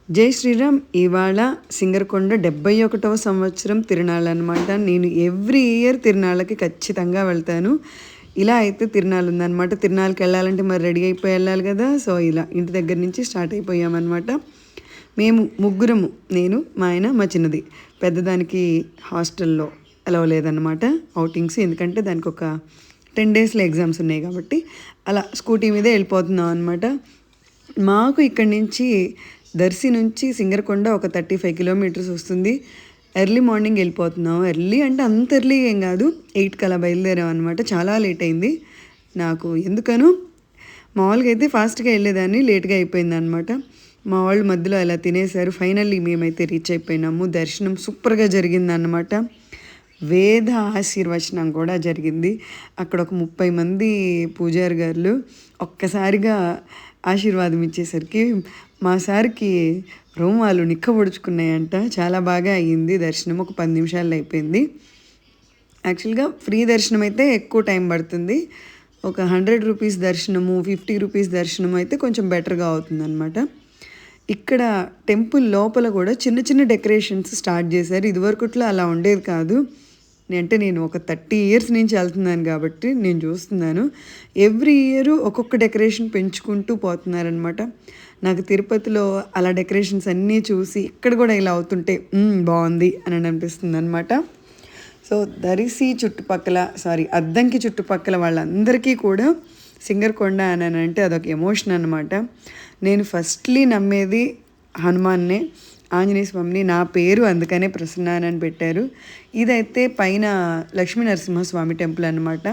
జై శ్రీరామ్. ఇవాళ సింగరకొండ 71వ సంవత్సరం తిరునాళ్ళు అనమాట. నేను ఎవ్రీ ఇయర్ తిరునాళ్ళకి ఖచ్చితంగా వెళ్తాను. ఇలా అయితే తిరునాళ్ళు ఉందన్నమాట. తిరునాళ్ళకి వెళ్ళాలంటే మరి రెడీ అయిపోయి వెళ్ళాలి కదా. సో ఇలా ఇంటి దగ్గర నుంచి స్టార్ట్ అయిపోయామన్నమాట. మేము ముగ్గురము, నేను, మా ఆయన, మా చిన్నది. పెద్దదానికి హాస్టల్లో అలవ్ లేదన్నమాట అవుటింగ్స్, ఎందుకంటే దానికి ఒక 10 డేస్లో ఎగ్జామ్స్ ఉన్నాయి కాబట్టి అలా స్కూటీ మీదే వెళ్ళిపోతున్నాం అనమాట. మాకు ఇక్కడి నుంచి దర్శి నుంచి సింగరకొండ ఒక 35 కిలోమీటర్స్ వస్తుంది. ఎర్లీ మార్నింగ్ వెళ్ళిపోతున్నాం. ఎర్లీ అంటే అంత ఎర్లీ ఏం కాదు, 8కి అలా బయలుదేరాం అనమాట. చాలా లేట్ అయింది నాకు. ఎందుకనో మామూలుగా అయితే ఫాస్ట్గా వెళ్ళేదాన్ని, లేట్గా అయిపోయింది అనమాట. మా వాళ్ళు మధ్యలో అలా తినేశారు. ఫైనల్లీ మేమైతే రీచ్ అయిపోయినాము. దర్శనం సూపర్గా జరిగిందన్నమాట. వేద ఆశీర్వచనం కూడా జరిగింది. అక్కడ ఒక 30 మంది పూజారి గారులు ఒక్కసారిగా ఆశీర్వాదం ఇచ్చేసరికి మా సార్కి రోమాలు నిక్కబొడుచుకున్నాయంట. చాలా బాగా అయ్యింది దర్శనం. ఒక 10 నిమిషాల్లో అయిపోయింది. యాక్చువల్గా ఫ్రీ దర్శనం అయితే ఎక్కువ టైం పడుతుంది. ఒక 100 రూపీస్ దర్శనము, 50 రూపీస్ దర్శనం అయితే కొంచెం బెటర్గా అవుతుందన్నమాట. ఇక్కడ టెంపుల్ లోపల కూడా చిన్న చిన్న డెకరేషన్స్ స్టార్ట్ చేశారు. ఇదివరకుట్లో అలా ఉండేది కాదు. అంటే నేను ఒక 30 ఇయర్స్ నుంచి వెళ్తున్నాను కాబట్టి నేను చూస్తున్నాను. ఎవ్రీ ఇయర్ ఒక్కొక్క డెకరేషన్ పెంచుకుంటూ పోతున్నారనమాట. నాకు తిరుపతిలో అలా డెకరేషన్స్ అన్నీ చూసి ఇక్కడ కూడా ఇలా అవుతుంటే బాగుంది అని అనిపిస్తుంది అనమాట. సో దరిసి చుట్టుపక్కల అద్దంకి చుట్టుపక్కల వాళ్ళందరికీ కూడా సింగరకొండ అని అంటే అదొక ఎమోషన్ అనమాట. నేను ఫస్ట్లీ నమ్మేది హనుమాన్నే, ఆంజనేయ స్వామిని. నా పేరు అందుకనే ప్రసన్న అని పెట్టారు. ఇదైతే పైన లక్ష్మీ నరసింహస్వామి టెంపుల్ అనమాట.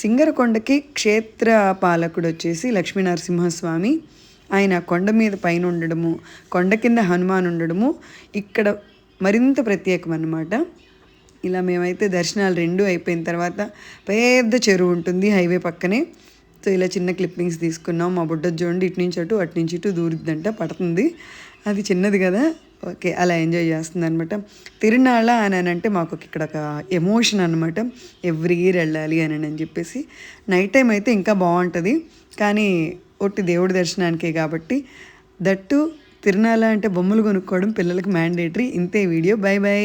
సింగరకొండకి క్షేత్ర పాలకుడు వచ్చేసి లక్ష్మీ నరసింహస్వామి. ఆయన కొండ మీద పైన ఉండడము, కొండ కింద హనుమాన్ ఉండడము ఇక్కడ మరింత ప్రత్యేకం అన్నమాట. ఇలా మేమైతే దర్శనాలు 2 అయిపోయిన తర్వాత పెద్ద చెరువు ఉంటుంది హైవే పక్కనే. సో ఇలా చిన్న క్లిప్పింగ్స్ తీసుకున్నాం. మా బుడ్డ చూడండి, ఇటు నుంచి అటు అటు నుంచి ఇటు దూరిద్దంట, పడుతుంది. అది చిన్నది కదా, ఓకే అలా ఎంజాయ్ చేస్తుంది అనమాట. తిరునాళ్ళ అని అంటే మాకు ఇక్కడ ఒక ఎమోషన్ అనమాట. ఎవ్రీ ఇయర్ వెళ్ళాలి అని చెప్పేసి. నైట్ టైం అయితే ఇంకా బాగుంటుంది, కానీ ఒట్టి దేవుడి దర్శనానికే కాబట్టి. దట్టు తిరునాళ్ళ అంటే బొమ్మలు కొనుక్కోవడం పిల్లలకి మ్యాండేటరీ. ఇంతే వీడియో. By by.